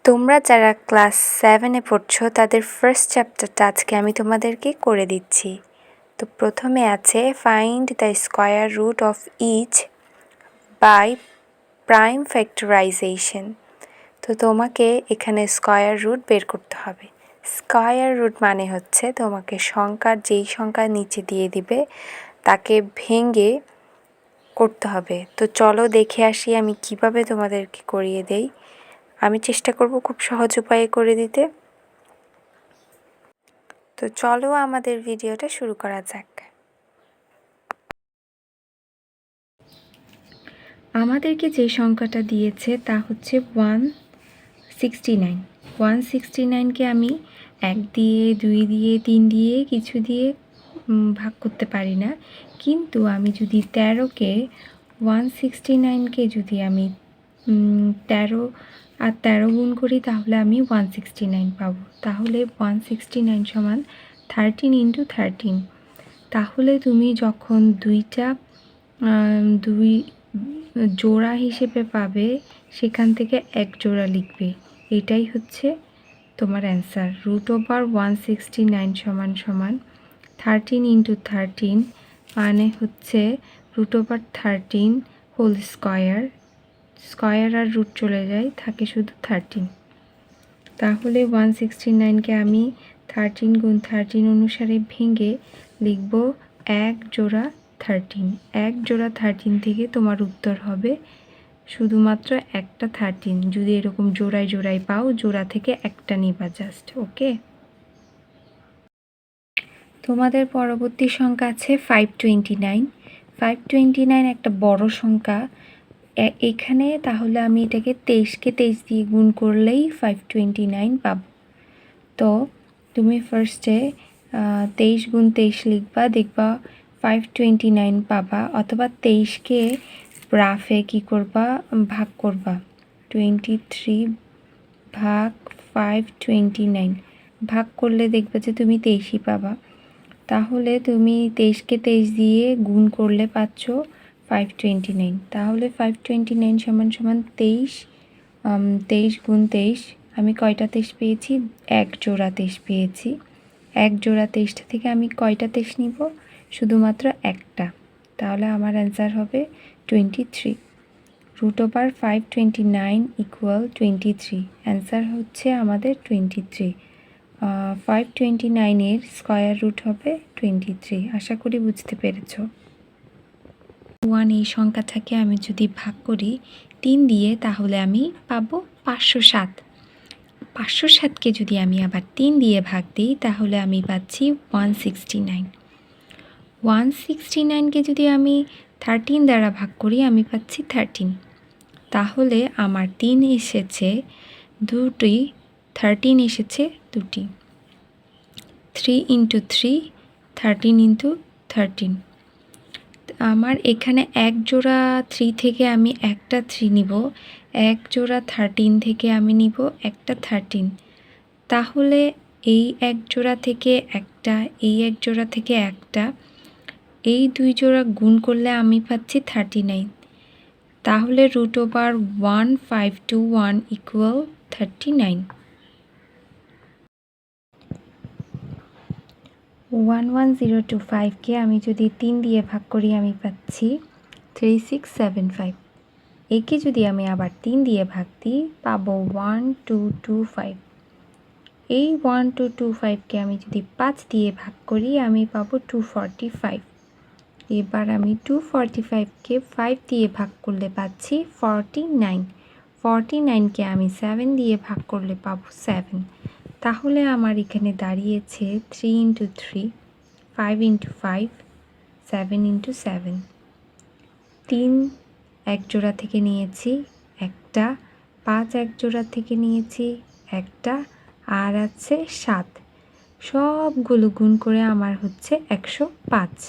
তোমরা যারা ক্লাস 7-এ পড়ছো তাদের ফার্স্ট চ্যাপ্টারটা আজকে আমি তোমাদেরকে করে দিচ্ছি। তো প্রথমে আছে find the square root of each by prime factorisation. তো তোমাকে এখানে স্কয়ার রুট বের করতে হবে। স্কয়ার রুট মানে হচ্ছে তোমাকে সংখ্যার যেই সংখ্যা নিচে দিয়ে দিবে তাকে ভেঙে করতে হবে। তো চলো দেখে আসি আমি কিভাবে তোমাদেরকে করিয়ে দেই। আমি চেষ্টা করব খুব সহজ উপায়ে করে দিতে। তো চলো আমাদের ভিডিওটা শুরু করা যাক। আমাদেরকে যে সংখ্যাটা দিয়েছে তা হচ্ছে 169। 169কে আমি 1 দিয়ে 2 দিয়ে 3 দিয়ে কিছু দিয়ে ভাগ করতে পারি না, কিন্তু আমি যদি 169কে যদি আমি 13 আর 13 গুণ করি তাহলে আমি 169 পাবো। তাহলে 169 সমান 13 × 13। তাহলে তুমি যখন দুই জোড়া হিসেবে পাবে সেখান থেকে এক জোড়া লিখবে। এটাই হচ্ছে তোমার অ্যান্সার। √169 সমান 13 × 13 মানে হচ্ছে √13 হোল স্কয়ার। স্কয়ার আর রুট চলে যায়, থাকে শুধু 13। তাহলে 169কে আমি 13 × 13 অনুসারে ভেঙে লিখব 1 জোড়া 13। 1 জোড়া 13 থেকে তোমার উত্তর হবে শুধুমাত্র একটা 13। যদি এরকম জোড়ায় জোড়ায় পাও, জোড়া থেকে একটা নিবা জাস্ট। ওকে, তোমাদের পরবর্তী সংখ্যা আছে 529। 529 একটা বড় সংখ্যা এখানে। তাহলে আমি এটাকে 23কে 23 দিয়ে গুণ করলেই 529 পাব। তো তুমি ফার্স্টে 23 × 23 লিখবা, দেখবা 529 পাবা। অথবা 23কে রাফে কী করবা, ভাগ করবা। 23 ভাগ 529 ভাগ করলে দেখবে যে তুমি 23ই পাবা। তাহলে তুমি 23কে 23 দিয়ে গুণ করলে পাচ্ছ 529। তাহলে 529 সমান 23। 23 × 23 আমি কয়টা 23 পেয়েছি? 1 জোড়া 23 পেয়েছি। 1 জোড়া 23টা থেকে আমি কয়টা 23 নিব? শুধুমাত্র একটা। তাহলে আমার অ্যান্সার হবে 23। √529 = 23। অ্যান্সার হচ্ছে আমাদের 23। 529-এর স্কয়ার রুট হবে 23। আশা করি বুঝতে পেরেছ। 1 এই সংখ্যাটাকে আমি যদি ভাগ করি 3 দিয়ে তাহলে আমি পাবো 507। 507কে যদি আমি আবার 3 দিয়ে ভাগ দিই তাহলে আমি পাচ্ছি 169। 169কে যদি আমি 13 দ্বারা ভাগ করি আমি পাচ্ছি 13। তাহলে আমার 3 এসেছে দুটি, 13 এসেছে দুটি। 3 × 3 13 × 13। আমার এখানে 1 জোড়া 3 থেকে আমি একটা 3 নিব, 1 জোড়া 13 থেকে আমি নিব একটা 13। তাহলে এই 1 জোড়া থেকে একটা, এই 1 জোড়া থেকে একটা, এই 2 জোড়া গুণ করলে আমি পাচ্ছি 39। তাহলে √1521 = 39। 11025কে আমি যদি 3 দিয়ে ভাগ করি আমি পাচ্ছি 3675। একে যদি আমি আবার 3 দিয়ে ভাগ দিই পাবো 1225। এই 1225কে আমি যদি 5 দিয়ে ভাগ করি আমি পাবো 245। এবার আমি 245কে 5 দিয়ে ভাগ করলে পাচ্ছি 49। 49কে আমি 7 দিয়ে ভাগ করলে পাবো 7। তাহলে আমার এখানে দাঁড়িয়েছে 3 × 3, 5 × 5, 7 × 7। 3 এক জোড়া থেকে নিয়েছি একটা, 5 এক জোড়া থেকে নিয়েছি একটা, আর আছে 7। সবগুলো গুণ করে আমার হচ্ছে 105।